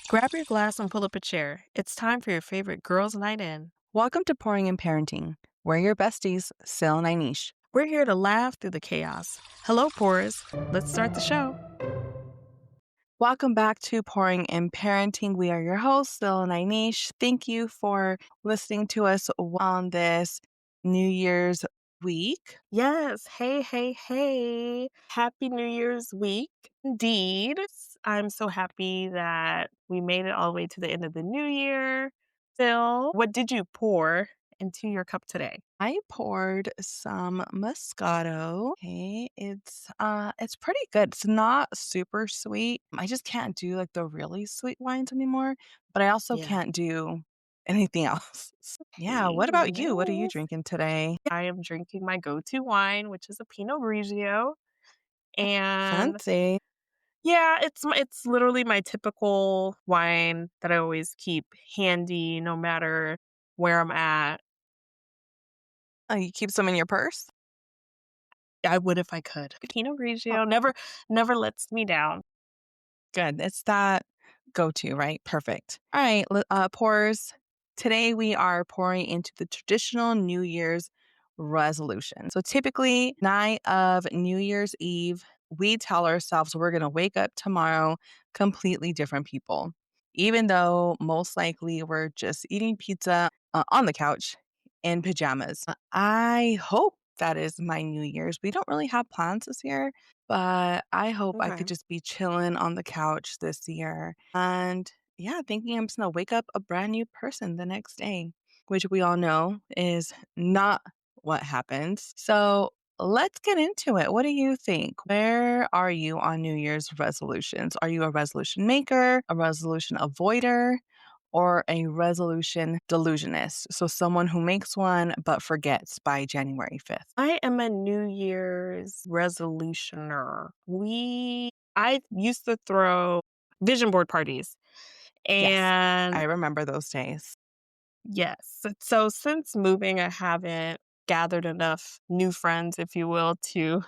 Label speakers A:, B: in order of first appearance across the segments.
A: Grab your glass and pull up a chair. It's time for your favorite girls' night in.
B: Welcome to Pouring in Parenting. We're your besties, Sil and Inish.
A: We're here to laugh through the chaos. Hello, Pores. Let's start the show.
B: Welcome back to Pouring in Parenting. We are your hosts, Sil and Inish. Thank you for listening to us on this New Year's week.
A: Yes. Hey, hey, hey. Happy New Year's week. Indeed. I'm so happy that we made it all the way to the end of the new year. Phil, what did you pour into your cup today?
B: I poured some Moscato. Okay, it's pretty good. It's not super sweet. I just can't do like the really sweet wines anymore, but I also
A: Yeah.
B: can't do anything else. Yeah,
A: Hey,
B: what about you? What are you
A: nice.
B: drinking today?
A: I am drinking my go-to wine, which is a Pinot Grigio. And
B: Fancy.
A: yeah, it's literally my typical wine that I always keep handy no matter where I'm at.
B: Oh, you keep some in your purse?
A: I would if I could. Pinot
B: Oh,
A: Grigio never lets me down.
B: good. It's that go-to, right? Perfect. All right, pours. Today we are pouring into the traditional New Year's resolution. So typically, night of New Year's Eve, we tell ourselves we're going to wake up tomorrow completely different people. Even though most likely we're just eating pizza on the couch in pajamas. I hope that is my New Year's. We don't really have plans this year, but I hope I could
A: Okay.
B: just be chilling on the couch this year. And yeah, thinking I'm just going to wake up a brand new person the next day, which we all know is not what happens. So let's get into it. What do you think? Where are you on New Year's resolutions? Are you a resolution maker, a resolution avoider, or a resolution delusionist? So someone who makes one but forgets by January 5th.
A: I am a New Year's resolutioner. I used to throw vision board parties.
B: Yes,
A: And
B: I remember those days.
A: yes, so since moving, I haven't gathered enough new friends, if you will, to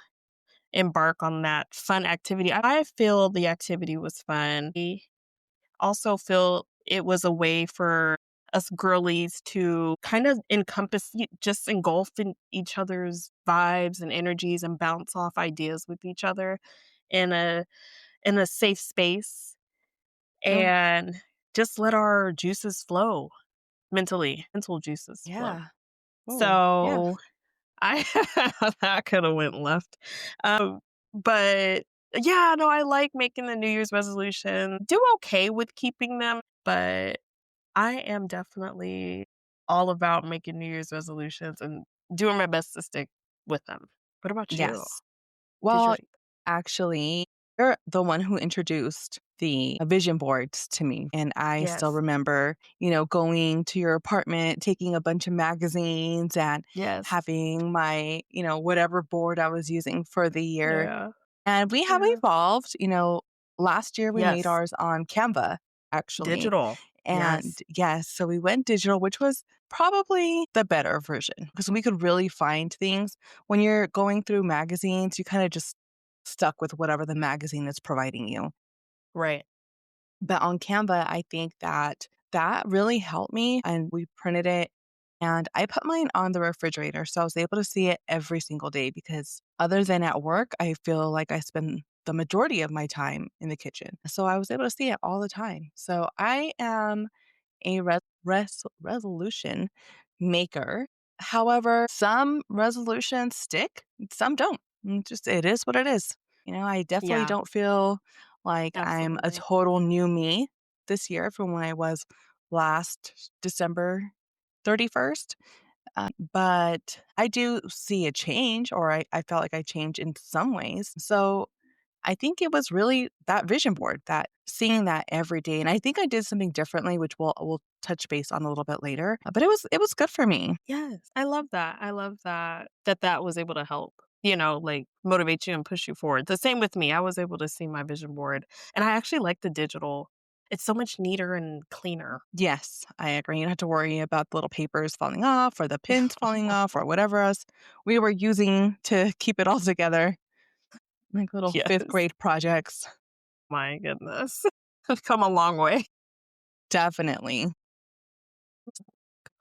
A: embark on that fun activity. I feel the activity was fun. I also feel it was a way for us girlies to kind of just engulf in each other's vibes and energies and bounce off ideas with each other in a safe space
B: Oh,
A: and just let our juices flow mental juices flow.
B: yeah. Oh, yeah.
A: So I that could have went left. But yeah, no, I like making the New Year's resolution. Do okay with keeping them, but I am definitely all about making New Year's resolutions and doing my best to stick with them. What about you?
B: Yes.
A: Did you
B: Well, actually, you're the one who introduced the vision boards to me. And I still
A: Yes.
B: remember, going to your apartment, taking a bunch of magazines and
A: Yes.
B: having my, whatever board I was using for the year.
A: Yeah.
B: And we have
A: Yeah.
B: evolved. Last year we made
A: Yes.
B: ours on Canva, actually.
A: Digital.
B: And
A: Yes.
B: yes, so we went digital, which was probably the better version because we could really find things. When you're going through magazines, you kind of just stuck with whatever the magazine is providing you.
A: Right.
B: But on Canva, I think that really helped me and we printed it and I put mine on the refrigerator. So I was able to see it every single day because other than at work, I feel like I spend the majority of my time in the kitchen. So I was able to see it all the time. So I am a resolution maker. However, some resolutions stick, some don't. It is what it is. I definitely
A: Yeah.
B: don't feel like I'm a
A: Absolutely.
B: total new me this year from when I was last December 31st. But I do see a change, or I felt like I changed in some ways. So I think it was really that vision board, that seeing that every day. And I think I did something differently, which we'll touch base on a little bit later. But it was good for me.
A: Yes, I love that. I love that was able to help, like motivate you and push you forward. The same with me. I was able to see my vision board and I actually like the digital. It's so much neater and cleaner.
B: Yes, I agree. You don't have to worry about the little papers falling off or the pins falling off or whatever else we were using to keep it all together, like little fifth
A: Yes.
B: grade projects.
A: My goodness. I've come a long way.
B: Definitely.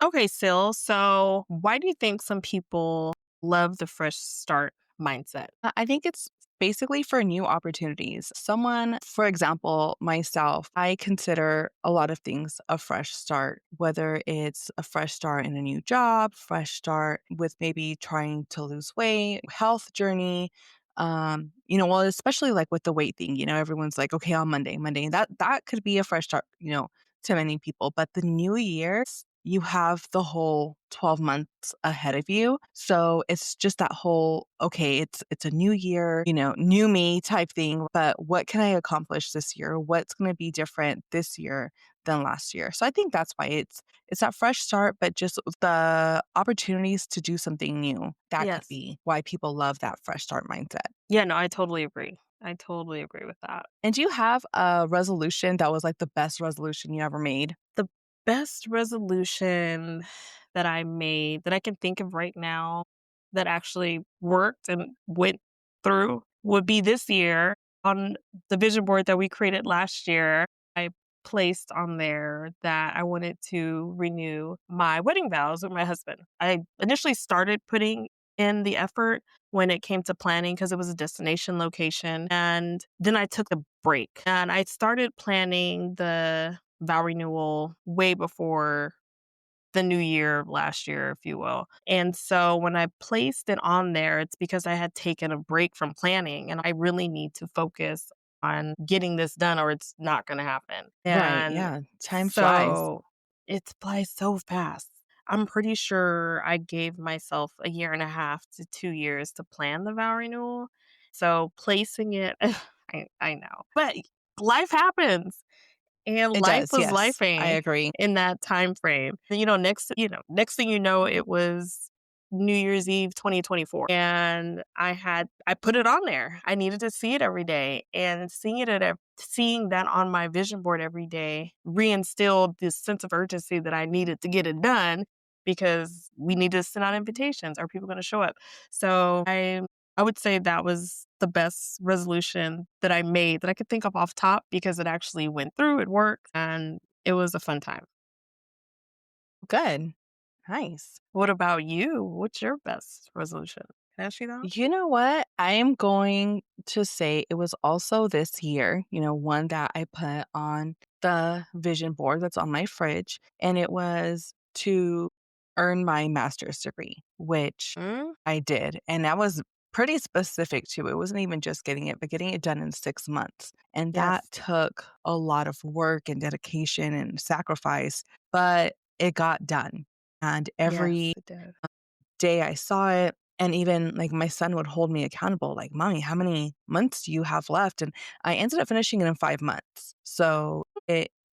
A: Okay, Sil. So, why do you think some people love the fresh start mindset?
B: I think it's basically for new opportunities. Someone, for example, myself, I consider a lot of things a fresh start, whether it's a fresh start in a new job, fresh start with maybe trying to lose weight, health journey. Well, especially like with the weight thing, everyone's like, okay, on Monday, that could be a fresh start, to many people. But the new year, you have the whole 12 months ahead of you. So it's just that whole, okay, it's a new year, new me type thing, but what can I accomplish this year? What's going to be different this year than last year? So I think that's why it's that fresh start, but just the opportunities to do something new. That could
A: Yes.
B: be why people love that fresh start mindset.
A: Yeah, no, I totally agree. I totally agree with that.
B: And do you have a resolution that was like the best resolution you ever made?
A: The best resolution that I made that I can think of right now that actually worked and went through would be this year on the vision board that we created last year. I placed on there that I wanted to renew my wedding vows with my husband. I initially started putting in the effort when it came to planning because it was a destination location. And then I took a break and I started planning the vow renewal way before the new year last year, if you will. And so when I placed it on there, it's because I had taken a break from planning and I really need to focus on getting this done or it's not going to happen.
B: Right.
A: And
B: Yeah. Time flies.
A: so it flies so fast. I'm pretty sure I gave myself a year and a half to 2 years to plan the vow renewal. So placing it, I know, but life happens and
B: It
A: life
B: does.
A: was
B: Yes. I
A: lifing
B: agree.
A: in that time frame. And, next thing you know, it was New Year's Eve 2024. And I put it on there. I needed to see it every day. And seeing that on my vision board every day reinstilled this sense of urgency that I needed to get it done because we need to send out invitations. Are people going to show up? So I would say that was the best resolution that I made that I could think of off top because it actually went through, it worked, and it was a fun time.
B: Good. Nice.
A: What about you? What's your best resolution? Can I ask you that?
B: You know what? I am going to say it was also this year, one that I put on the vision board that's on my fridge, and it was to earn my master's degree, which
A: Mm?
B: I did. And that was pretty specific too. It wasn't even just getting it, but getting it done in 6 months. And that
A: Yes.
B: took a lot of work and dedication and sacrifice, but it got done. And
A: Yes,
B: every
A: it did.
B: day I saw it. And even like my son would hold me accountable, like, Mommy, how many months do you have left? And I ended up finishing it in 5 months. So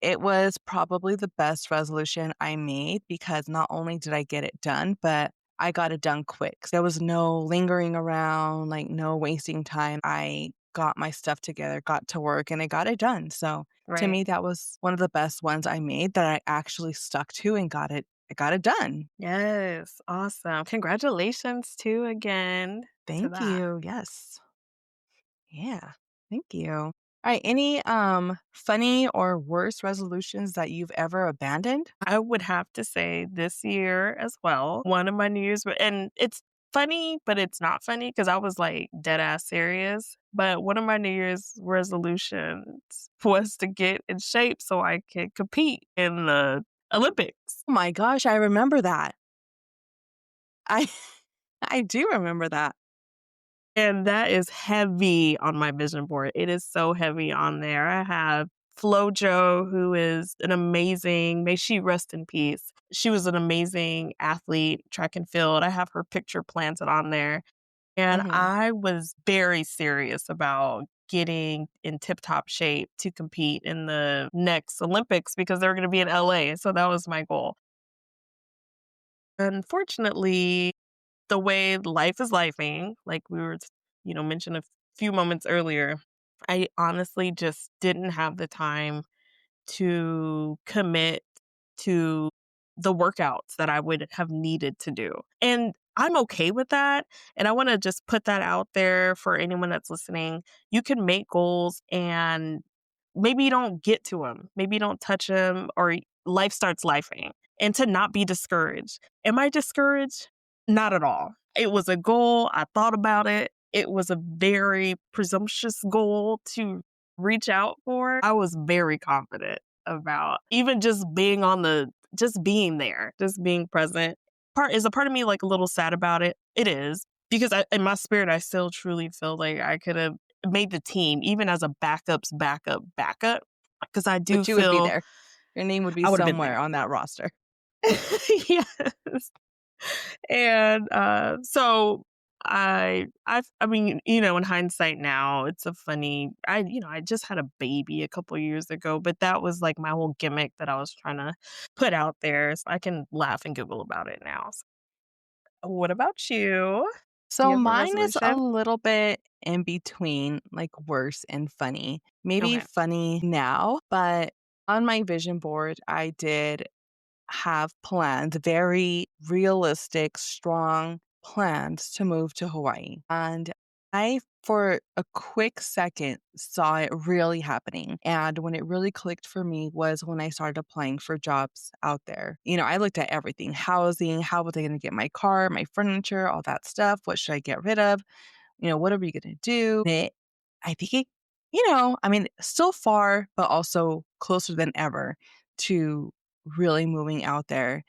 B: it was probably the best resolution I made because not only did I get it done, but I got it done quick. There was no lingering around, like no wasting time. I got my stuff together, got to work, and I got it done. So to
A: Right.
B: me, that was one of the best ones I made that I actually stuck to and I got it done.
A: Yes. Awesome. Congratulations too again to
B: Thank
A: that.
B: you. Yes. Yeah. Thank you. All right. Any funny or worse resolutions that you've ever abandoned?
A: I would have to say this year as well. One of my New Year's, and it's funny, but it's not funny because I was like dead ass serious. But one of my New Year's resolutions was to get in shape so I could compete in the Olympics.
B: Oh my gosh, I remember that. I I do remember that.
A: And that is heavy on my vision board. It is so heavy on there. I have Flojo, who is an amazing, may she rest in peace. She was an amazing athlete, track and field. I have her picture planted on there. And
B: Mhm.
A: I was very serious about getting in tip top shape to compete in the next Olympics because they're going to be in LA. So that was my goal. Unfortunately, the way life is lifing, like we were, mentioned a few moments earlier, I honestly just didn't have the time to commit to the workouts that I would have needed to do. And I'm okay with that. And I want to just put that out there for anyone that's listening. You can make goals and maybe you don't get to them, maybe you don't touch them, or life starts lifing, and to not be discouraged. Am I discouraged? Not at all. It was a goal. I thought about it. It was a very presumptuous goal to reach out for. I was very confident about even just being there, just being present. Is a part of me like a little sad about it? It is because in my spirit, I still truly feel like I could have made the team even as a backup's backup. Because I do
B: But you would be
A: feel
B: there. Your name would be
A: I would have been
B: somewhere
A: there.
B: on that roster.
A: Yes. And, I mean, in hindsight now, it's a funny I just had a baby a couple years ago, but that was, like, my whole gimmick that I was trying to put out there, so I can laugh and giggle about it now. What about you? Do you
B: So
A: have a
B: mine is a
A: resolution?
B: little bit in between, like worse and funny. Maybe
A: Okay.
B: funny now, but on my vision board, I did have plans, very realistic, strong plans to move to Hawaii. And I, for a quick second, saw it really happening. And when it really clicked for me was when I started applying for jobs out there. I looked at everything: housing, how was I going to get my car, my furniture, all that stuff. What should I get rid of? What are we going to do? I think I mean, still far, but also closer than ever to really moving out there.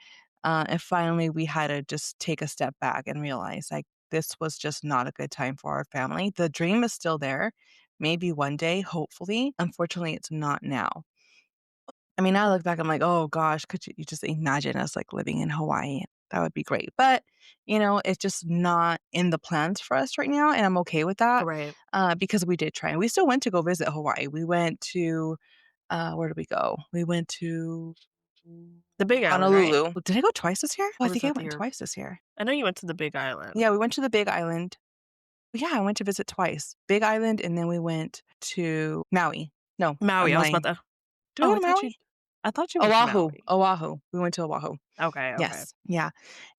B: And finally, we had to just take a step back and realize like this was just not a good time for our family. The dream is still there. Maybe one day, hopefully. Unfortunately, it's not now. I mean, I look back, I'm like, oh gosh, could you just imagine us like living in Hawaii? That would be great. But, it's just not in the plans for us right now. And I'm okay with that
A: Right.
B: because we did try. And we still went to go visit Hawaii. We went to, where did we go? We went to
A: The Big Island, right?
B: Honolulu. Did I go twice this year? Oh, I
A: Or was
B: think I
A: that the
B: went
A: year
B: twice this year.
A: I know you went to the Big Island.
B: Yeah, we went to the Big Island. Yeah, I went to visit twice. Big Island, and then we went to Maui. No, I'm
A: Maui, I was about
B: lying.
A: to
B: Did we
A: Oh,
B: go to Maui?
A: I thought you went to
B: Oahu.
A: Maui.
B: Oahu. We went to Oahu.
A: Okay, okay.
B: Yes. Yeah.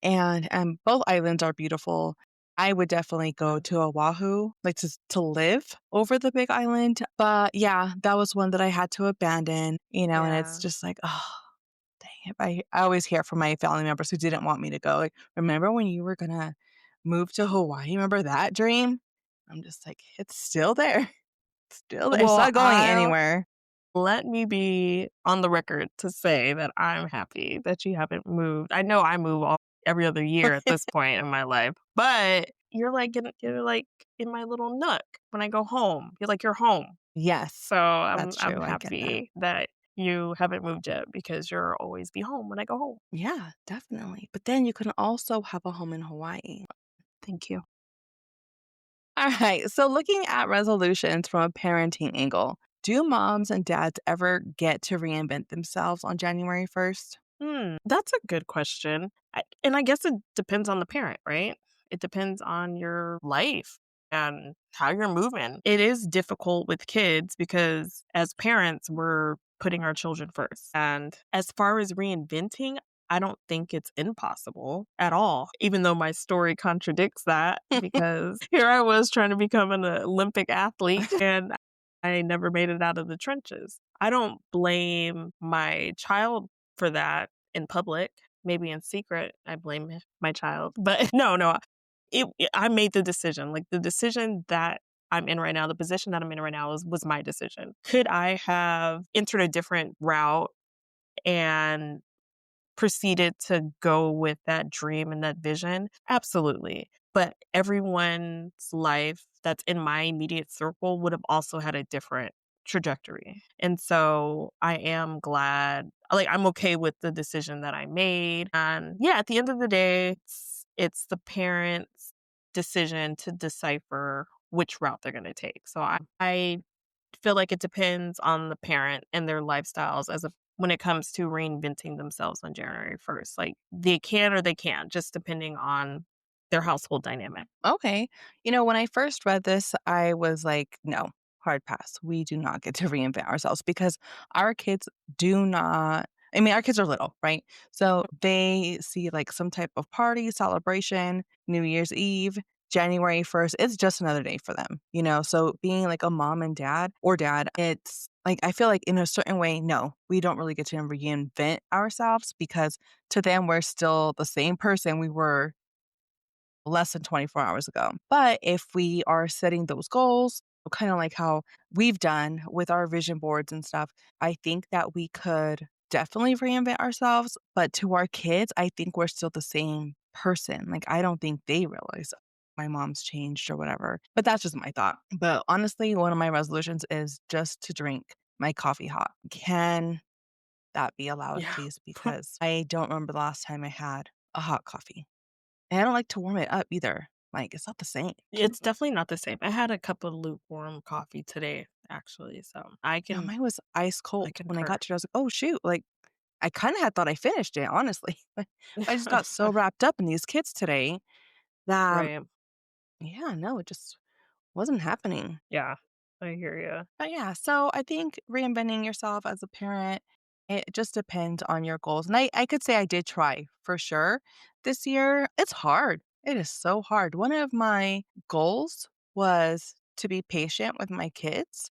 B: And, both islands are beautiful. I would definitely go
A: Yeah.
B: to Oahu, like, to live over the Big Island, but, yeah, that was one that I had to abandon, and it's
A: Yeah.
B: just like, "Oh, dang it." I always hear from my family members who didn't want me to go, like, "Remember when you were gonna move to Hawaii? Remember that dream?" I'm just like, "It's still there. Still there. It's
A: Well,
B: not going anywhere."
A: let me be on the record to say that I'm happy that you haven't moved. I know I move every other year at this point in my life, but you're like in my little nook when I go home. You're like you're home.
B: Yes.
A: So I'm
B: That's
A: I'm
B: true. I get that.
A: happy that you haven't moved yet because you'll always be home when I go home.
B: Yeah, definitely. But then you can also have a home in Hawaii.
A: Thank you.
B: All right. So, looking at resolutions from a parenting angle, do moms and dads ever get to reinvent themselves on January 1st?
A: That's a good question. And I guess it depends on the parent, right? It depends on your life and how you're moving. It is difficult with kids because as parents, we're putting our children first. And as far as reinventing, I don't think it's impossible at all, even though my story contradicts that because here I was trying to become an Olympic athlete and I never made it out of the trenches. I don't blame my child for that in public. Maybe in secret, I blame my child. But no. I made the decision. Like the decision that I'm in right now, the position that I'm in right now was my decision. Could I have entered a different route and proceeded to go with that dream and that vision? Absolutely. But everyone's life that's in my immediate circle would have also had a different trajectory. And so I am glad, like, I'm okay with the decision that I made. And yeah, at the end of the day, it's the parent's decision to decipher which route they're going to take. So I feel like it depends on the parent and their lifestyles when it comes to reinventing themselves on January 1st. Like they can or they can't, just depending on their household dynamic.
B: Okay. When I first read this, I was like, no, hard pass. We do not get to reinvent ourselves because our kids do not. I mean, our kids are little, right? So they see like some type of party, celebration, New Year's Eve, January 1st. It's just another day for them. So being like a mom and dad or dad, it's Like, I feel like in a certain way, no, we don't really get to reinvent ourselves because to them, we're still the same person we were less than 24 hours ago. But if we are setting those goals, kind of like how we've done with our vision boards and stuff, I think that we could definitely reinvent ourselves. But to our kids, I think we're still the same person. Like, I don't think they realize my mom's changed or whatever. But that's just my thought. But honestly, one of my resolutions is just to drink my coffee hot. Can that be allowed,
A: Yeah.
B: please? Because I don't remember the last time I had a hot coffee. And I don't like to warm it up either. Like, it's not the same.
A: It's definitely not the same. I had a cup of lukewarm coffee today, actually, so
B: No, mine was ice
A: I
B: cold. When I
A: concur.
B: got to it, I was like, "Oh, shoot." Like, I kinda had thought I finished it, honestly. But I just got so wrapped up in these kids today that,
A: Right.
B: yeah, no, it just wasn't happening.
A: Yeah. I hear you.
B: But yeah, so I think reinventing yourself as a parent, it just depends on your goals. And I could say I did try for sure this year. It's hard. It is so hard. One of my goals was to be patient with my kids.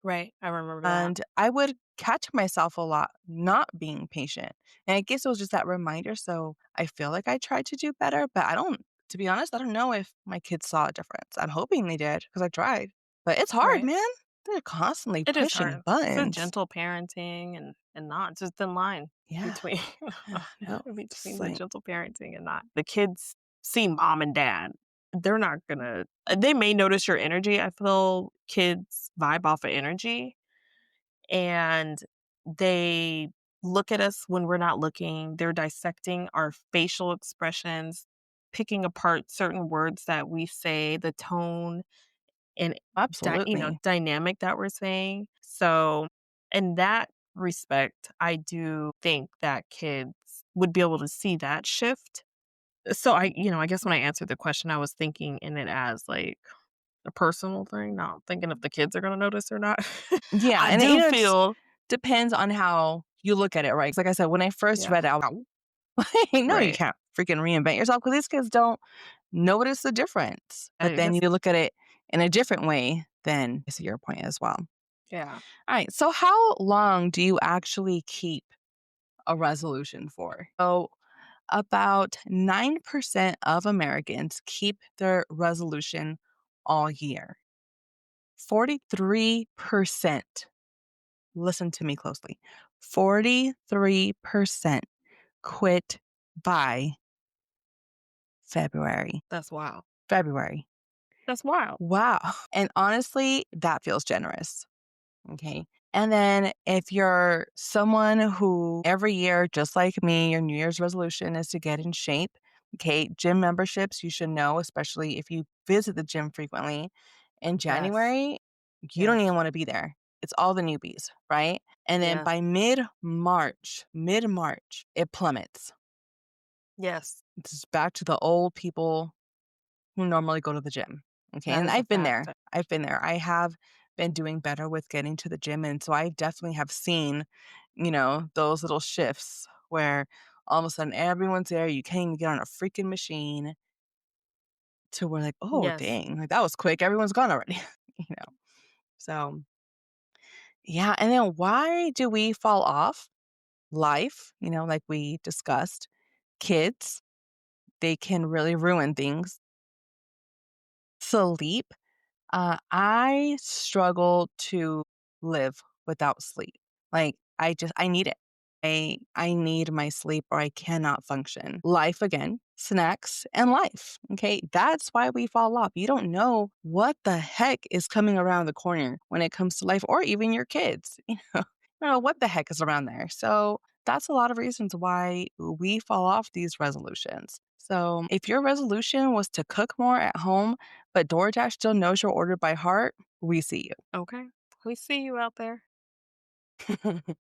A: Right. I remember that.
B: And I would catch myself a lot not being patient. And I guess it was just that reminder. So I feel like I tried to do better, but to be honest, I don't know if my kids saw a difference. I'm hoping they did because I tried. But it's hard,
A: Right.
B: man. They're constantly
A: It is
B: pushing
A: hard. It's a
B: buttons.
A: gentle parenting and not just thin line
B: Yeah.
A: between
B: No, it's
A: between the
B: like,
A: gentle parenting and not. The kids see mom and dad. They're not gonna they may notice your energy. I feel kids vibe off of energy and they look at us when we're not looking. They're dissecting our facial expressions, picking apart certain words that we say, the tone and
B: absolutely.
A: dynamic that we're saying. So, in that respect, I do think that kids would be able to see that shift. So I guess when I answered the question, I was thinking in it as like a personal thing, not thinking if the kids are gonna notice or not.
B: Yeah.
A: I
B: And,
A: do
B: it
A: feel
B: depends on how you look at it, right? 'Cause like I said, when I first
A: yeah,
B: read it, I was like, no, you
A: right.
B: can't freaking reinvent yourself because these kids don't notice the difference. But
A: I
B: then
A: guess
B: you look at it in a different way, then I see your point as well.
A: yeah.
B: All right. So, how long do you actually keep a resolution for? So, about 9% of Americans keep their resolution all year. 43%, listen to me closely, 43% quit by February.
A: That's wild.
B: February.
A: That's wild.
B: Wow. And honestly, that feels generous. Okay. And then if you're someone who every year, just like me, your New Year's resolution is to get in shape. Okay. Gym memberships, you should know, especially if you visit the gym frequently. In
A: Yes.
B: January, you don't
A: Yes.
B: even want to be there. It's all the newbies, right? And then
A: Yes.
B: by mid March, it plummets.
A: Yes.
B: It's back to the old people who normally go to the gym. Okay.
A: That
B: And
A: is a
B: I've been
A: fact.
B: there. I've been there. I have been doing better with getting to the gym. And so I definitely have seen, those little shifts where all of a sudden everyone's there. You can't even get on a freaking machine to where like, oh,
A: Yes.
B: dang, like that was quick. Everyone's gone already, you know? So, yeah. And then why do we fall off? Life, like we discussed, kids, they can really ruin things. Sleep. I struggle to live without sleep. Like I need it. I need my sleep or I cannot function. Life again, snacks and life. Okay. That's why we fall off. You don't know what the heck is coming around the corner when it comes to life or even your kids. You don't know what the heck is around there. So that's a lot of reasons why we fall off these resolutions. So if your resolution was to cook more at home, but DoorDash still knows your order by heart, we see
A: Okay. We see you out there.
B: you.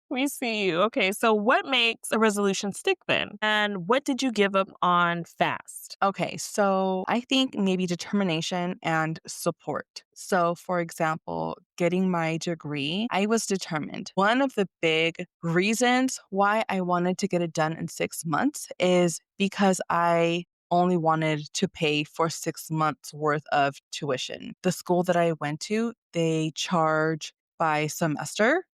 A: We see you. Okay, so what makes a resolution stick then? And what did you give up on fast?
B: Okay, so I think maybe determination and support. So, for example, getting my degree, I was determined. One of the big reasons why I wanted to get it done in 6 months is because I only wanted to pay for 6 months worth of tuition. The school that I went to, they charge by semester.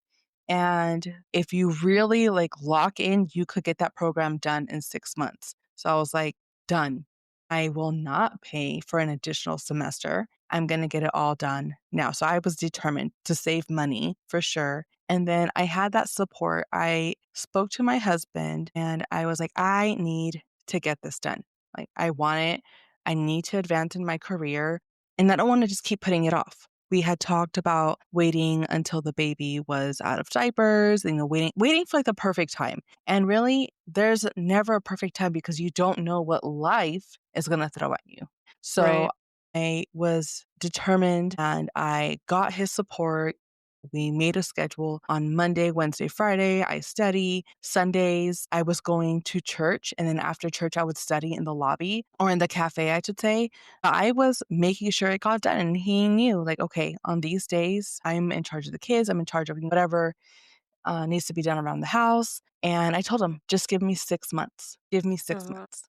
B: And if you really like lock in, you could get that program done in 6 months. So I was like, done. I will not pay for an additional semester. I'm going to get it all done now. So I was determined to save money for sure. And then I had that support. I spoke to my husband and I was like, I need to get this done. Like, I want it. I need to advance in my career. And I don't want to just keep putting it off. We had talked about waiting until the baby was out of diapers, waiting for like the perfect time. And really, there's never a perfect time because you don't know what life is going to throw at you. So
A: Right.
B: I was determined and I got his support. We made a schedule on Monday, Wednesday, Friday. I study. Sundays, I was going to church. And then after church, I would study in the lobby or in the cafe, I should say. I was making sure it got done. And he knew, like, okay, on these days, I'm in charge of the kids. I'm in charge of whatever needs to be done around the house. And I told him, just give me 6 months. Give me six
A: Mhm.
B: months.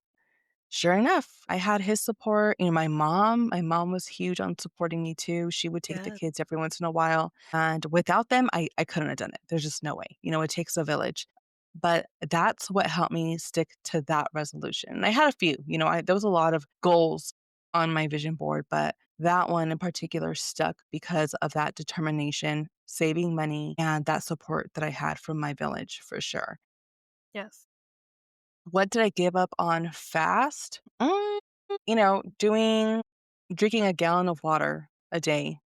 B: Sure enough, I had his support. My mom was huge on supporting me too. She would take the
A: Yes.
B: kids every once in a while. And without them, I couldn't have done it. There's just no way. It takes a village. But that's what helped me stick to that resolution. And I had a few, there was a lot of goals on my vision board, but that one in particular stuck because of that determination, saving money, and that support that I had from my village for sure.
A: Yes.
B: What did I give up on fast? Doing drinking a gallon of water a day.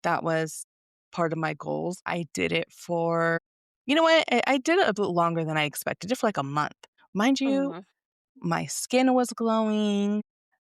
B: That was part of my goals. I did it for you know what? I did it a bit longer than I expected. Did it for like a month. Mind you,
A: Mhm.
B: my skin was glowing.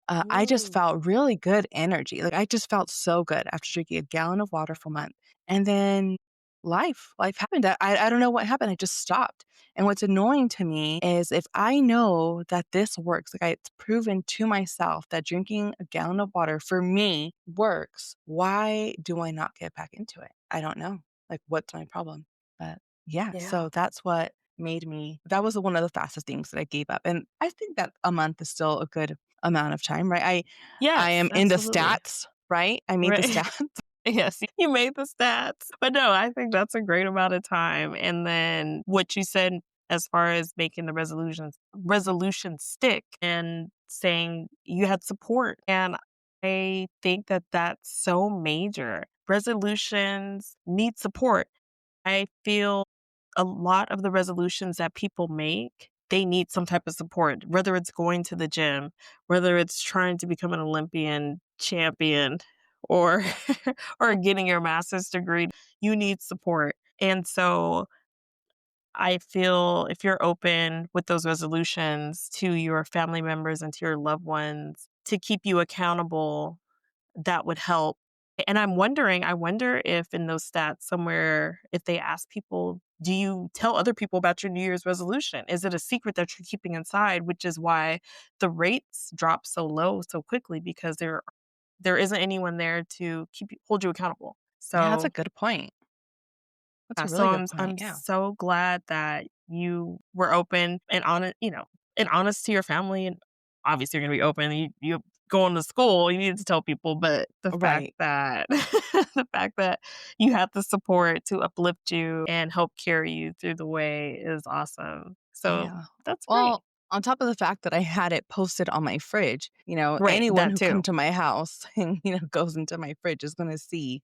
B: I just
A: Mm.
B: felt really good energy. Like, I just felt so good after drinking a gallon of water for a month. And then life happened. I don't know what happened. I just stopped. And what's annoying to me is if I know that this works, like it's proven to myself that drinking a gallon of water for me works, why do I not get back into it? I don't know. Like, what's my problem? But yeah,
A: Yeah.
B: so that's what that was one of the fastest things that I gave up. And I think that a month is still a good amount of time, right? I
A: Yes,
B: am in the
A: absolutely.
B: stats, right? I made the
A: Right.
B: stats.
A: Yes, you made the stats. But no, I think that's a great amount of time. And then what you said as far as making the resolution stick and saying you had support. And I think that that's so major. Resolutions need support. I feel a lot of the resolutions that people make, they need some type of support, whether it's going to the gym, whether it's trying to become an Olympian champion or or getting your master's degree, you need support. And so I feel if you're open with those resolutions to your family members and to your loved ones to keep you accountable, that would help. And I wonder if in those stats somewhere, if they ask people, do you tell other people about your New Year's resolution? Is it a secret that you're keeping inside? Which is why the rates drop so low so quickly because there isn't anyone there to hold you accountable.
B: Yeah, that's a
A: So
B: good point. That's
A: yeah,
B: a
A: so
B: really good
A: I'm
B: point. Yeah.
A: so glad that you were open and honest, and honest to your family. And obviously, you're gonna be open. You going to school, you need to tell people. But the fact
B: Right.
A: that the fact that you had the support to uplift you and help carry you through the way is awesome. So
B: Yeah.
A: that's great.
B: Well, on top of the fact that I had it posted on my fridge,
A: Right,
B: anyone
A: that
B: who
A: too.
B: come to my house and, goes into my fridge is going to see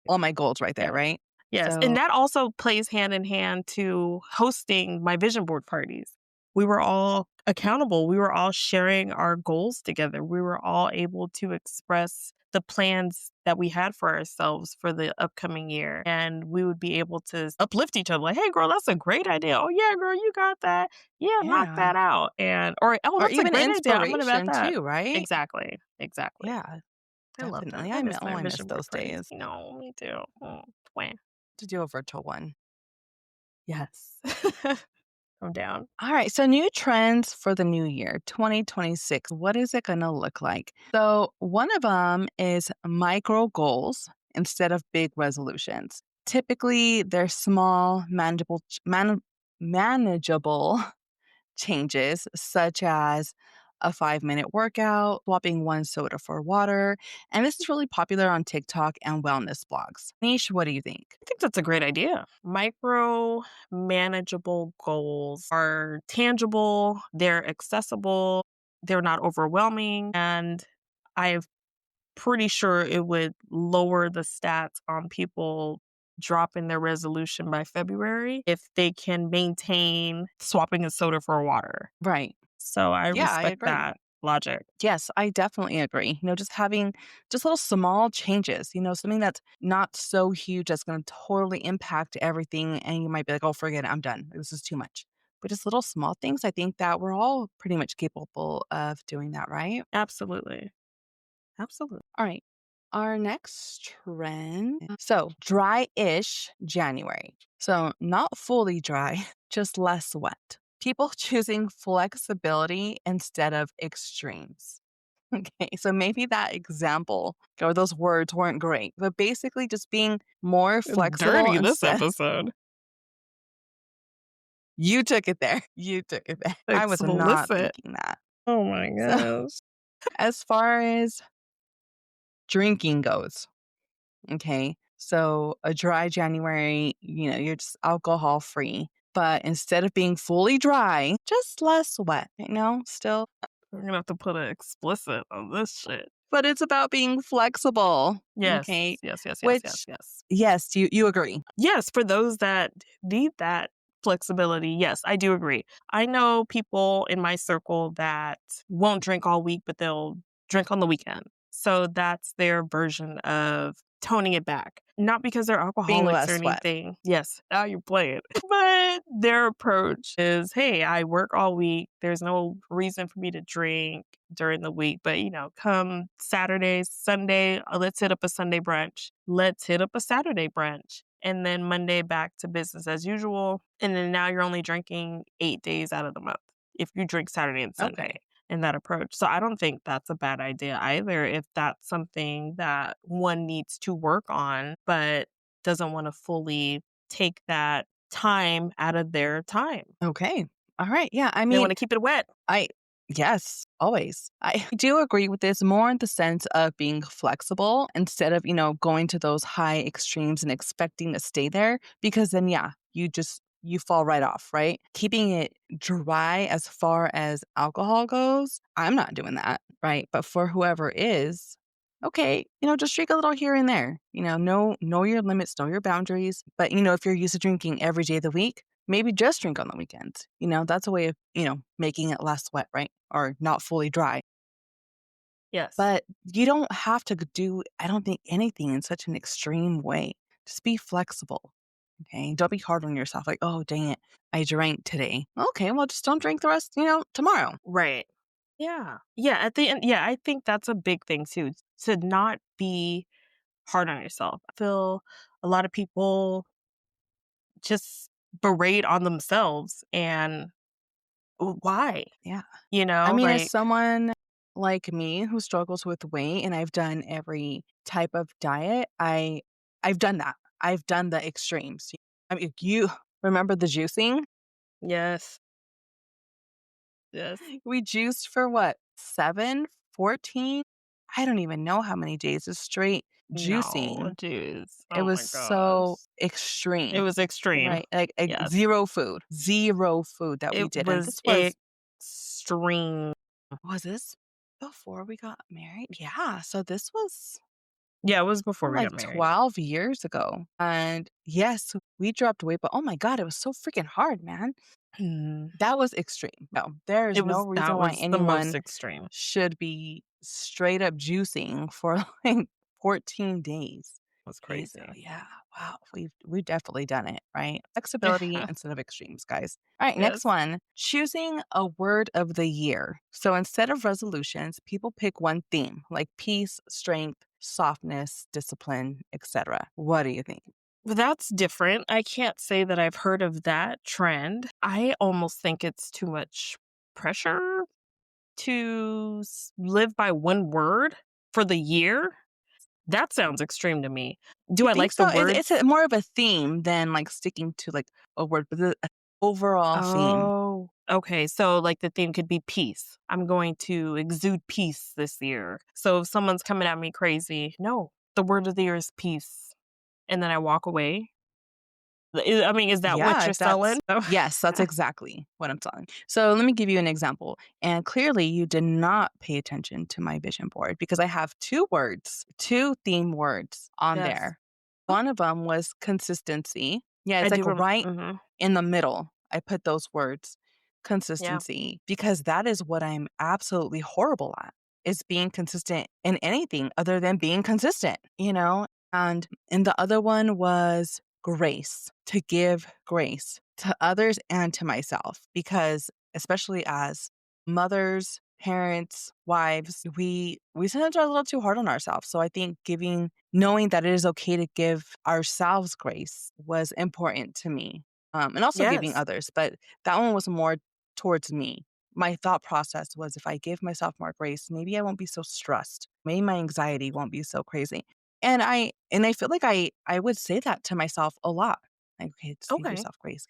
B: all my goals right there,
A: Yes.
B: right?
A: Yes, and
B: So,
A: that also plays hand in hand to hosting my vision board parties. We were all accountable, we were all sharing our goals together, we were all able to express the plans that we had for ourselves for the upcoming year, and we would be able to uplift each other, like, "Hey, girl, that's a great idea. Oh, yeah, girl, you got that. Yeah, knock
B: yeah.
A: that out." And or, "Oh,
B: Or
A: that's a
B: even
A: great idea. I'm gonna about
B: inspiration
A: that."
B: too, right?
A: Exactly, exactly.
B: Yeah,
A: I love them.
B: definitely.
A: I miss
B: Oh,
A: my
B: I miss
A: vision board
B: those
A: parties.
B: days
A: No, me too. Twah.
B: to do a virtual one.
A: Yes. I'm down.
B: All right. So, new trends for the new year, 2026. What is it going to look like? So, one of them is micro goals instead of big resolutions. Typically, they're small, manageable changes, such as a 5-minute workout, swapping one soda for water. And this is really popular on TikTok and wellness blogs. Niche, what do you think?
A: I think that's a great idea. Micro, manageable goals are tangible, they're accessible, they're not overwhelming, and I'm pretty sure it would lower the stats on people dropping their resolution by February if they can maintain swapping a soda for water.
B: Right.
A: So I
B: Yeah, I
A: respect
B: agree.
A: that logic.
B: Yes, I definitely agree. Just having just little small changes, something that's not so huge that's going to totally impact everything. And you might be like, oh, forget it. I'm done. This is too much. But just little small things, I think that we're all pretty much capable of doing that, right?
A: Absolutely. Absolutely.
B: All right. Our next trend. So, dry ish January. So, not fully dry, just less wet. People choosing flexibility instead of extremes. Okay, so maybe that example or those words weren't great, but basically just being more
A: It's
B: flexible
A: dirty this
B: instead.
A: episode.
B: You took it there. You took it there. I was not
A: Explicit.
B: thinking that.
A: Oh my
B: So,
A: gosh.
B: as far as drinking goes, okay, so a dry January, you're just alcohol free, but instead of being fully dry, just less wet, still.
A: We're gonna have to put an explicit on this shit.
B: But it's about being flexible,
A: Yes.
B: okay?
A: Yes, yes, yes, yes,
B: Which,
A: yes.
B: yes, you agree.
A: Yes, for those that need that flexibility, yes, I do agree. I know people in my circle that won't drink all week, but they'll drink on the weekend. So that's their version of toning it back. Not because they're
B: Being
A: alcoholics or
B: less wet.
A: anything. Yes, now you play it. But their approach is, hey, I work all week. There's no reason for me to drink during the week. But, come Saturday, Sunday, let's hit up a Sunday brunch. Let's hit up a Saturday brunch. And then Monday back to business as usual. And then now you're only drinking 8 days out of the month if you drink Saturday and Sunday
B: Okay.
A: in that approach. So I don't think that's a bad idea either if that's something that one needs to work on, but doesn't want to fully take that time out of their time.
B: Okay. All right. Yeah. I
A: They
B: mean,
A: want to keep it wet.
B: I yes, always. I do agree with this more in the sense of being flexible instead of, going to those high extremes and expecting to stay there because then yeah, you fall right off, right? Keeping it dry as far as alcohol goes, I'm not doing that, right? But for whoever is, okay, just drink a little here and there. Know your limits, know your boundaries. But if you're used to drinking every day of the week, maybe just drink on the weekends. That's a way of, making it less wet, right? Or not fully dry.
A: Yes.
B: But you don't have to do, I don't think, anything in such an extreme way. Just be flexible. Okay. Don't be hard on yourself. Like, oh, dang it. I drank today. Okay. Well, just don't drink the rest, tomorrow.
A: Right. Yeah. Yeah. At the end, yeah, I think that's a big thing too, to not be hard on yourself. I feel a lot of people just berate on themselves and why?
B: Yeah. I mean, as
A: Like,
B: someone like me who struggles with weight and I've done every type of diet, I've done that. I've done the extremes. I mean, you remember the juicing?
A: yes, yes.
B: We juiced for what? 7, 14? I don't even know how many days of straight
A: No,
B: juicing.
A: dude.
B: It
A: Oh
B: was
A: my gosh.
B: so
A: It
B: extreme,
A: was extreme.
B: right? Like
A: Yes.
B: zero food that we
A: It
B: did. And
A: was
B: this
A: extreme.
B: was this before we got married? Yeah. So this was
A: Yeah, it was before we
B: like
A: got married.
B: 12 years ago. And yes, we dropped weight, but oh my God, it was so freaking hard, man.
A: Mm.
B: That was extreme. No, there is no reason
A: That
B: why
A: was the most
B: anyone
A: extreme.
B: should be straight up juicing for like 14 days.
A: It was
B: Okay, so
A: crazy.
B: yeah, wow, we've definitely done it, right? Flexibility instead of extremes, guys. All right, next
A: Yes.
B: one. Choosing a word of the year. So instead of resolutions, people pick one theme, like peace, strength, softness, discipline, etc. What do you think?
A: But that's different. I can't say that I've heard of that trend. I almost think it's too much pressure to live by one word for the year. That sounds extreme to me. Do
B: You
A: I
B: think
A: like the
B: so? It's
A: words?
B: more of a theme than like sticking to like a word, but the overall theme.
A: Oh. Okay, so, like, the theme could be peace. I'm going to exude peace this year. So if someone's coming at me crazy, "No, the word of the year is peace," and then I walk away. I mean, is that what
B: Yeah,
A: you're selling? Oh,
B: yes, that's exactly what I'm telling. So let me give you an example. And clearly you did not pay attention to my vision board because I have 2 words, 2 theme words on
A: yes.
B: there. One of them was consistency. Yeah,
A: I
B: it's like
A: do
B: right
A: mhm,
B: in the middle. I put those words,
A: yeah.
B: consistency, because that is what I'm absolutely horrible at, is being consistent in anything other than being consistent, you know? And the other one was grace, to give grace to others and to myself, because especially as mothers, parents, wives, we sometimes are a little too hard on ourselves. So I think knowing that it is okay to give ourselves grace was important to me, and also giving
A: Yes.
B: others. But that one was more towards me. My thought process was if I give myself more grace, maybe I won't be so stressed. Maybe my anxiety won't be so crazy. And I feel like I would say that to myself a lot. Like, okay, just
A: Okay.
B: give yourself grace.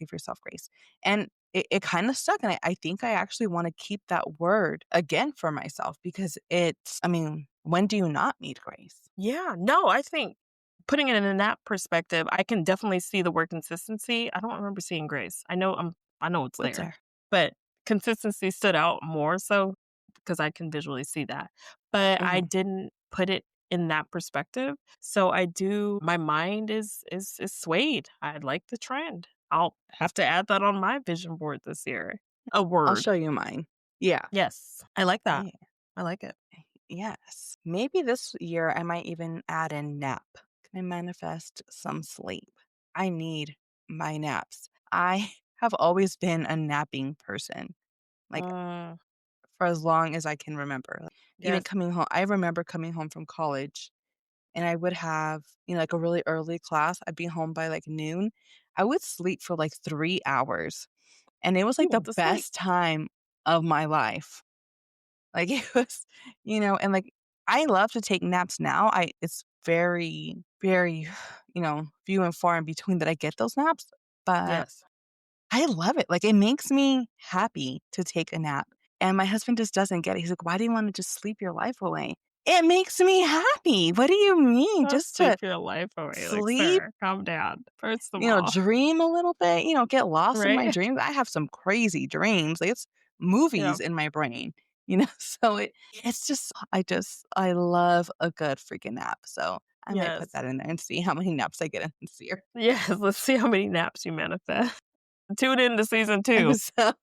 B: And it kind of stuck. And I think I actually want to keep that word again for myself because I mean, when do you not need grace?
A: Yeah, no, I think putting it in that perspective, I can definitely see the word consistency. I don't remember seeing grace. I know it's
B: What's
A: there,
B: there?
A: but consistency stood out more so because I can visually see that. But I
B: Hmm.
A: didn't put it in that perspective. So I do my mind is swayed. I like the trend. I'll have to add that on my vision board this year. A
B: I'll
A: word.
B: show you mine. Yeah.
A: Yes. I like that.
B: Yeah.
A: I like it.
B: Yes. Maybe this year I might even add in nap. Can I manifest some sleep? I need my naps. I have always been a napping person, like
A: Mm,
B: for as long as I can remember. Like, even
A: yes.
B: coming home, I remember coming home from college and I would have, like a really early class. I'd be home by like noon. I would sleep for like 3 hours. And it was
A: You
B: like the
A: went to sleep.
B: best time of my life. Like, it was, and, like, I love to take naps now. It's very, very, few and far in between that I get those naps, but
A: Yes.
B: I love it. Like, it makes me happy to take a nap, and my husband just doesn't get it. He's like, "Why do you wanna just sleep your life away?" It makes me happy. What do you mean?
A: Don't
B: Just to
A: sleep your life away, like,
B: sleep,
A: sir, calm down, first of all,
B: dream a little bit, get lost in my
A: right?
B: dreams. I have some crazy dreams. Like, it's
A: Yeah.
B: movies in my brain, So I love a good freaking nap. So I might put
A: Yes.
B: that in there and see how many naps I get in this year.
A: Yes, let's see how many naps you manifest. Tune in to season
B: And
A: 2
B: so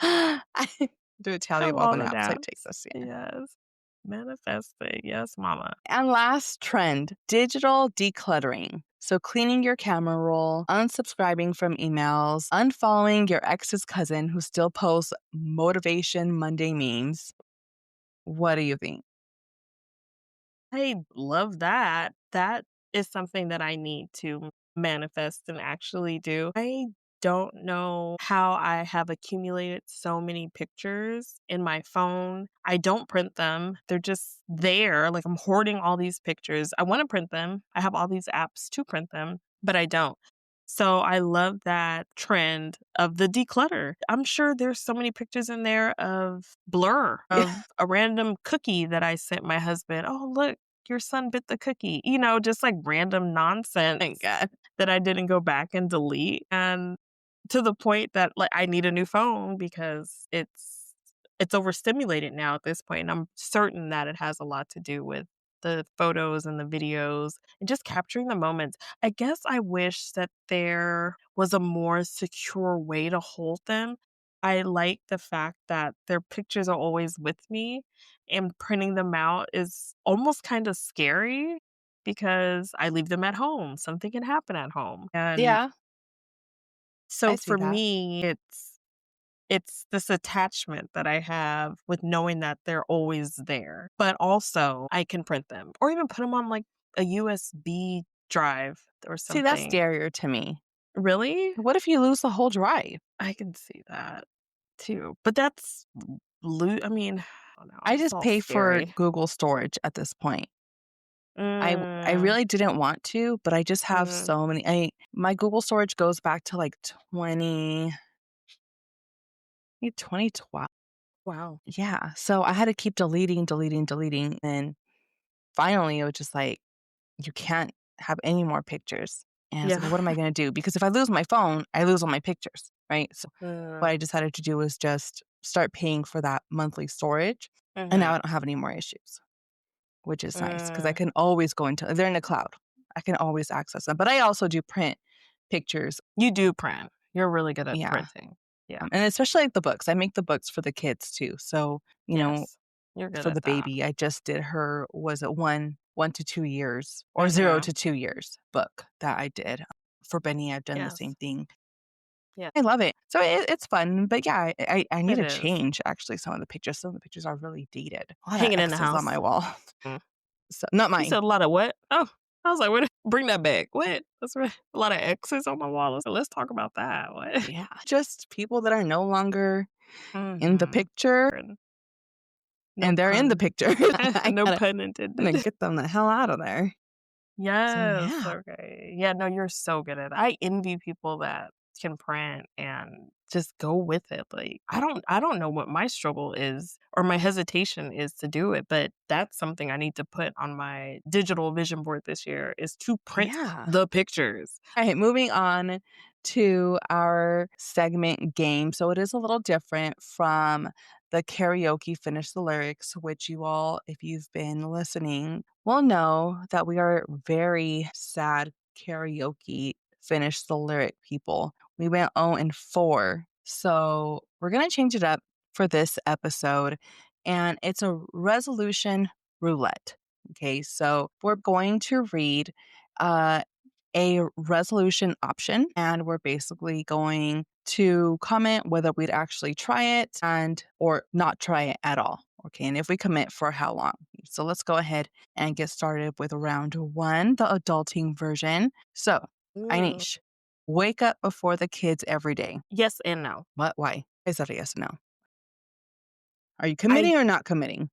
B: I do a tally
A: of
B: of all
A: all
B: the
A: the
B: naps I take
A: naps.
B: this year.
A: Yes. Manifesting, yes, mama.
B: And last trend, digital decluttering. So cleaning your camera roll, unsubscribing from emails, unfollowing your ex's cousin who still posts motivation Monday memes. What do you think?
A: I love that. That is something that I need to manifest and actually do. I don't know how I have accumulated so many pictures in my phone. I don't print them. They're just there. Like I'm hoarding all these pictures. I want to print them. I have all these apps to print them, but I don't. So I love that trend of the declutter. I'm sure there's so many pictures in there of blur,
B: Yeah,
A: of a random cookie that I sent my husband. Oh, look, your son bit the cookie. Just like random nonsense
B: thank God.
A: that I didn't go back and delete. And to the point that like I need a new phone because it's overstimulated now at this point. And I'm certain that it has a lot to do with the photos and the videos and just capturing the moments. I guess I wish that there was a more secure way to hold them. I like the fact that their pictures are always with me and printing them out is almost kind of scary because I leave them at home. Something can happen at home. And
B: Yeah, I
A: so
B: see
A: for
B: that.
A: me, it's this attachment that I have with knowing that they're always there, but also I can print them or even put them on like a USB drive or
B: See, that's
A: something.
B: scarier to me.
A: Really?
B: What if you lose the whole drive?
A: I can see that too. But that's I mean, I don't know.
B: I
A: It's
B: just
A: all
B: pay for
A: scary.
B: Google storage at this point. I
A: Mm,
B: really didn't want to, but I just have
A: mhm.
B: so many. My Google storage goes back to like maybe 2012.
A: Wow.
B: Yeah. So I had to keep deleting, deleting, deleting. And finally, it was just like, you can't have any more pictures. And I was like,
A: Yeah.
B: well, what am I going to do? Because if I lose my phone, I lose all my pictures. Right. So what
A: Mm,
B: I decided to do was just start paying for that monthly storage. And now
A: mhm,
B: I don't have any more issues, which is nice because I
A: mm.
B: can always go into, they're in the cloud. I can always access them. But I also do print pictures.
A: You do print. You're really good at
B: Yeah.
A: printing. Yeah.
B: And especially like the books. I make the books for the kids too. So,
A: Yes. You're good
B: for
A: at
B: the
A: that.
B: baby, I just did her, was it 1 to 2 years or 0 to
A: Mhm.
B: 2 years book that I did. For Benny, I've done the
A: Yes.
B: same thing.
A: Yeah,
B: I love it. So it's fun, but yeah, I need
A: it
B: to
A: is.
B: change actually some of the pictures. Some of the pictures are really dated. A lot of
A: Hanging in the
B: X's on
A: house.
B: my wall.
A: Mm.
B: So not
A: You
B: mine.
A: said a lot of what? Oh, I was like, "What? Bring that back. What? That's right. A lot of X's on my wall. Let's talk about that. What?"
B: Yeah, just people that are no longer in the
A: Mhm.
B: picture
A: And no
B: and they're in the
A: pun.
B: picture. I
A: No
B: gotta
A: pun
B: gonna
A: intended.
B: get them the hell out of there. So
A: Yes,
B: yeah.
A: okay. Yeah, no, you're so good at that. I envy people that can print and just go with it. Like, I don't know what my struggle is or my hesitation is to do it, but that's something I need to put on my digital vision board this year is to print
B: Yeah.
A: the pictures.
B: All right, moving on to our segment game. So it is a little different from the karaoke Finish the Lyrics, which you all, if you've been listening, will know that we are very sad karaoke Finish the Lyric people. We went 0 and 4. So we're going to change it up for this episode. And it's a resolution roulette. Okay, so we're going to read uh, a resolution option, and we're basically going to comment whether we'd actually try it and or not try it at all. Okay, and if we commit, for how long. So let's go ahead and get started with round one, the adulting version. So,
A: Mm.
B: Inish, wake up before the kids every day.
A: Yes and no.
B: What? Why? Is that a yes or no? Are you
A: I
B: committing or not committing?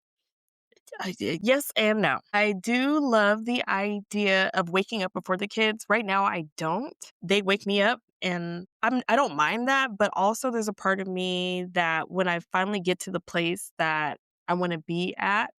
A: I did. Yes and no. I do love the idea of waking up before the kids. Right now, I don't. They wake me up, and I don't mind that. But also, there's a part of me that when I finally get to the place that I want to be at,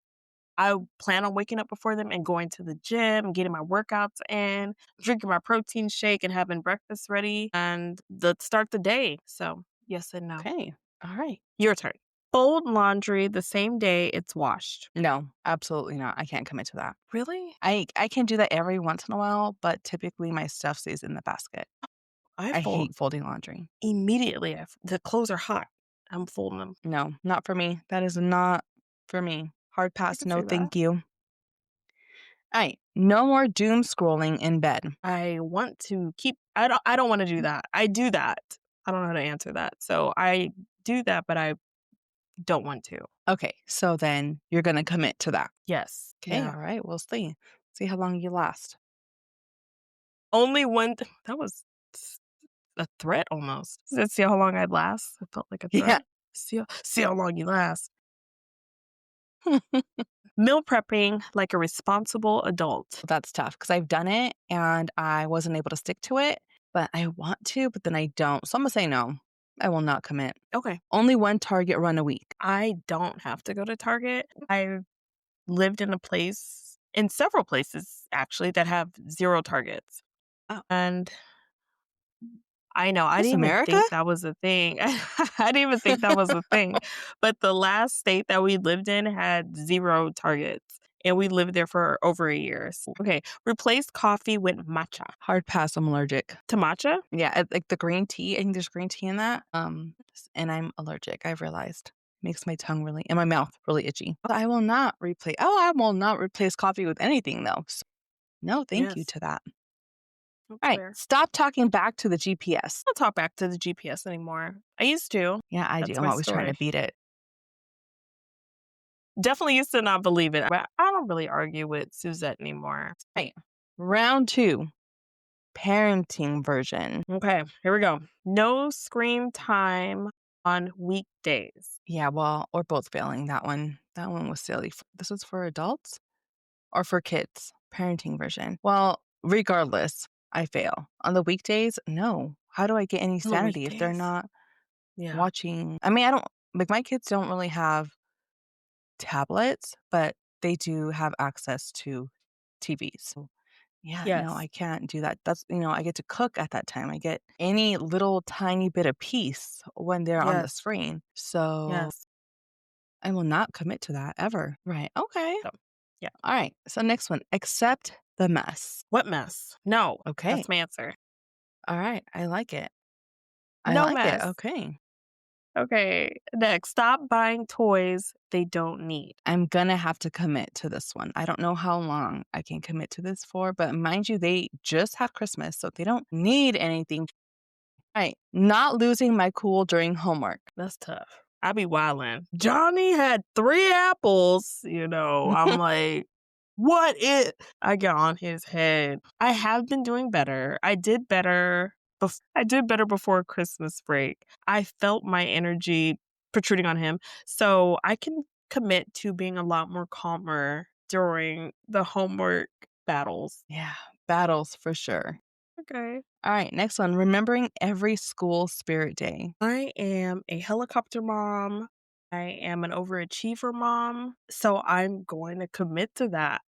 A: I plan on waking up before them and going to the gym, getting my workouts in, drinking my protein shake, and having breakfast ready, and start the day. So, yes and no.
B: Okay. All right.
A: Your turn. Fold laundry the same day it's washed.
B: No, absolutely not. I can't commit to that.
A: Really?
B: I can do that every once in a while, but typically my stuff stays in the basket.
A: I
B: I
A: fold
B: hate folding laundry.
A: immediately. The clothes are hot. I'm folding them.
B: No, not for me. That is not for me. Hard
A: I
B: pass.
A: can see
B: No,
A: that.
B: thank you. All right. No more doom scrolling in bed.
A: I want to keep I don't wanna do that. I do that. I don't know how to answer that. So I do that, but I don't want to.
B: Okay. So then you're going to commit to that.
A: Yes.
B: Okay.
A: Yeah.
B: All right. We'll see. See how long you last.
A: Only one that was s a threat almost. Said, "See how long I'd last?" It felt like a
B: Yeah.
A: threat. See how long you last. Meal prepping like a responsible adult.
B: That's tough because I've done it and I wasn't able to stick to it, but I want to, but then I don't. So I'm going to say no. I will not commit.
A: Okay.
B: Only one Target run a week.
A: I don't have to go to Target. I've lived in several places actually that have 0 targets.
B: Oh,
A: And I know, I
B: this
A: didn't even
B: America?
A: think that was a thing. I didn't even think that was a thing. But the last state that we lived in had 0 targets, and we lived there for over a year. Okay, replace coffee with matcha.
B: Hard pass. I'm allergic.
A: To matcha?
B: Yeah, like the green tea, I think there's green tea in that, and I'm allergic, I've realized. Makes my tongue really and my mouth really itchy. But I will not replace coffee with anything, though, so no, thank you
A: Yes,
B: to that.
A: that's
B: Alright,
A: fair.
B: stop talking back to the GPS.
A: I don't talk back to the GPS anymore. I used to.
B: Yeah, I do,
A: That's
B: I'm
A: my
B: always trying to
A: story.
B: beat it.
A: Definitely used to not believe it, but I don't really argue with Suzette anymore.
B: Right, round 2, parenting version.
A: Okay, here we go. No screen time on weekdays.
B: Yeah, well, we're both failing that one. That one was silly. This was for adults or for kids? Parenting version. Well, regardless, I fail. On the weekdays, no. How do I get any
A: On the
B: sanity if they're
A: weekdays?
B: not
A: Yeah.
B: watching. I mean, I don't like my kids don't really have tablets, but they do have access to TVs. So, yeah, no,
A: Yes.
B: I can't do that. I get to cook at that time. I get any little tiny bit of peace when they're on the
A: Yes.
B: screen. So
A: Yes.
B: I will not commit to that ever. Right. Okay.
A: So, yeah.
B: All right. So next one, accept the mess.
A: What mess? No.
B: Okay.
A: That's my answer.
B: All right. I like it. I
A: No
B: like it.
A: mess.
B: Okay.
A: Okay. Next, stop buying toys they don't need.
B: I'm gonna have to commit to this one. I don't know how long I can commit to this for, but mind you, they just have Christmas, so they don't need anything. Right. Not losing my cool during homework.
A: That's tough. I be wildin'. Johnny had 3 apples, I'm like, "What is?" I get on his head. I have been doing better. I did better before Christmas break. I felt my energy protruding on him, so I can commit to being a lot more calmer during the homework battles.
B: Yeah, battles for sure.
A: Okay.
B: All right, next one. Remembering every school spirit day.
A: I am a helicopter mom. I am an overachiever mom. So I'm going to commit to that.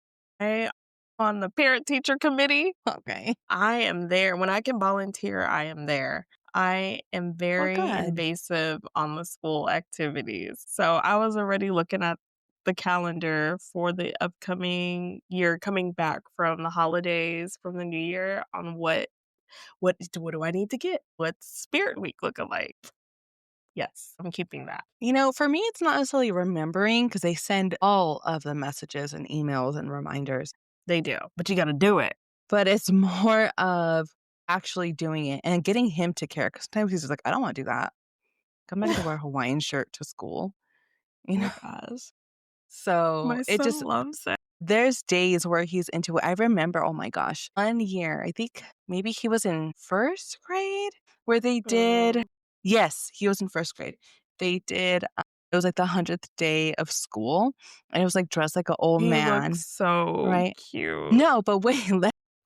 A: I on the parent teacher committee.
B: Okay.
A: I am there. When I can volunteer, I am there. I am
B: Well,
A: very
B: good.
A: invasive on the school activities. So I was already looking at the calendar for the upcoming year coming back from the holidays, from the new year on what do I need to get? What's Spirit Week looking like? Yes, I'm keeping that.
B: For me, it's not necessarily remembering because they send all of the messages and emails and reminders,
A: They do, but you gotta do it.
B: but it's more of actually doing it and getting him to care. Because sometimes he's just like, I don't want to do that. I'm not going to wear a Hawaiian shirt to school, you
A: Oh
B: know?
A: my gosh.
B: So
A: My
B: it
A: son
B: just,
A: loves it.
B: there's days where he's into it. I remember, oh my gosh, one year, I think maybe he was in first grade where they did,
A: Mm,
B: yes, he was in first grade. They did, it was like the 100th day of school. And it was like dressed like an old
A: he looks
B: man,
A: so
B: right?
A: cute.
B: No, but wait,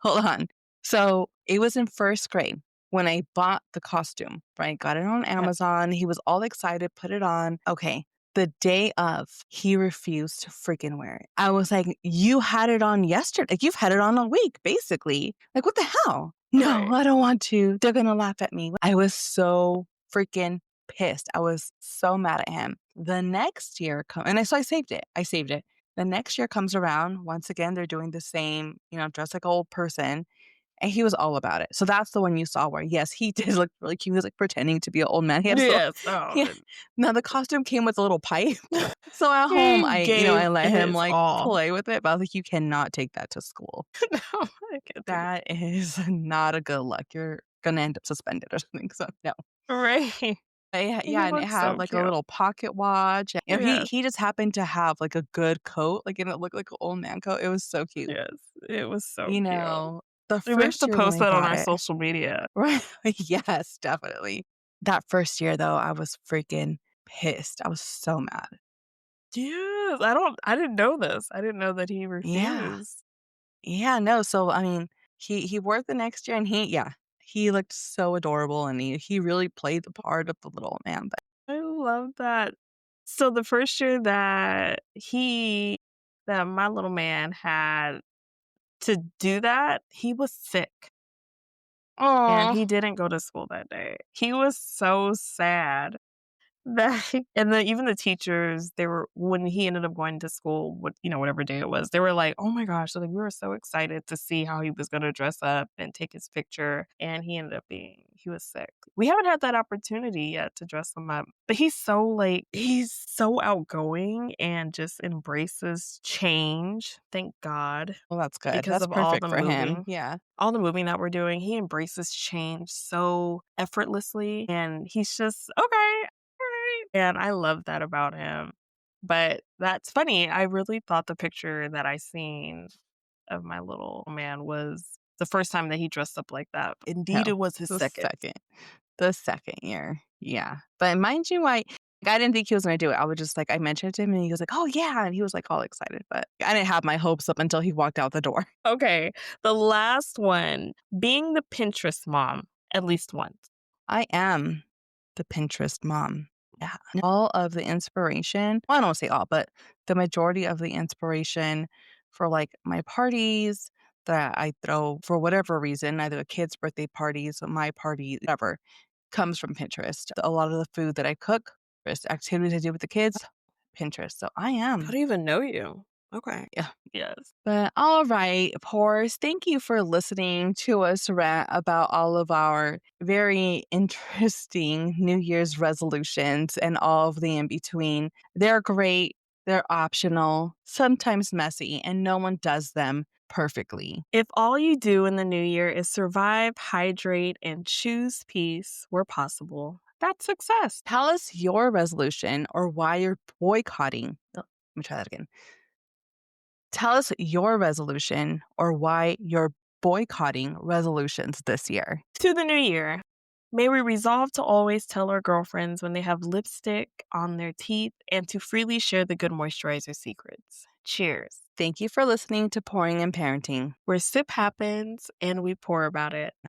B: hold on. So it was in first grade when I bought the costume, right? Got it on
A: Yeah,
B: Amazon. He was all excited, put it on. Okay. The day of, he refused to freaking wear it. I was like, you had it on yesterday. Like, you've had it on a week, basically. Like, what the hell? No,
A: right.
B: I don't want to. They're going to laugh at me. I was so freaking pissed. I was so mad at him. The next year, so I saved it. I saved it. The next year comes around. Once again, they're doing the same, dress like an old person. And he was all about it. So that's the one you saw where, yes, he did look really cute. He was like pretending to be an old man. He had his little,
A: Yes. Oh,
B: yeah. Now the costume came with a little pipe. So at home,
A: he
B: I
A: gave
B: let him
A: his
B: like
A: all.
B: play with it, but I was like, you cannot take that to school.
A: No, I can't take it.
B: That is not a good look. You're going to end up suspended or something. So no.
A: Right. He
B: Yeah, and it
A: looks
B: had
A: so
B: like a
A: cute.
B: little pocket watch. He
A: Yes.
B: he just happened to have like a good coat, like and it looked like an old man coat. It was so cute.
A: Yes. It was so
B: You
A: cute.
B: know, the
A: We may have
B: first
A: to
B: year when
A: post
B: I
A: that on
B: bought
A: our
B: it,
A: social media.
B: right? Yes, definitely. That first year though, I was freaking pissed. I was so mad.
A: Yes. I didn't know this. I didn't know that he
B: Yeah.
A: refused.
B: Yeah, no, so I mean, he wore it the next year and he looked so adorable and he really played the part of the little man. But
A: I love that. So the first year that my little man had to do that, he was sick and
B: oh,
A: he didn't go to school that day. He was so sad. That and then even the teachers, they were when he ended up going to school, whatever day it was, they were like, "Oh my gosh," like, "we were so excited to see how he was gonna dress up and take his picture," and he was sick. We haven't had that opportunity yet to dress him up, but he's so outgoing and just embraces change, thank God,
B: well, that's good.
A: because
B: That's
A: of all
B: perfect
A: the
B: for him.
A: moving.
B: Yeah.
A: All the moving that we're doing, he embraces change so effortlessly, and he's just, "Okay, alright," and I love that about him. But that's funny, I really thought the picture that I seen of my little man was the first time that he dressed up like that. Indeed,
B: No,
A: it was his
B: the
A: second.
B: second. The second year. Yeah. But mind you, I didn't think he was gonna do it. I was just like I mentioned it to him and he was like, "Oh, yeah," and he was, like, all excited, but I didn't have my hopes up until he walked out the door.
A: Okay, the last one, being the Pinterest mom at least once.
B: I am. the Pinterest mom. Yeah. All of the inspiration, well, I don't say all, but the majority of the inspiration for like my parties that I throw for whatever reason, either kids' birthday parties, my party, whatever, comes from Pinterest. A lot of the food that I cook, just activities I do with the kids, Pinterest. So I
A: I
B: am.
A: don't even know you. Okay.
B: Yeah.
A: Yes.
B: But all right, Pores, thank you for listening to us rant about all of our very interesting New Year's resolutions and all of the in between. They're great, they're optional, sometimes messy, and no one does them perfectly.
A: If all you do in the new year is survive, hydrate, and choose peace where possible, that's success.
B: Tell us your resolution or why you're boycotting. Oh, let me try that again. Tell us your resolution or why you're boycotting resolutions this year.
A: To the new year, may we resolve to always tell our girlfriends when they have lipstick on their teeth and to freely share the good moisturizer secrets. Cheers.
B: Thank you for listening to Pouring and Parenting.
A: Where sip happens and we pour about it.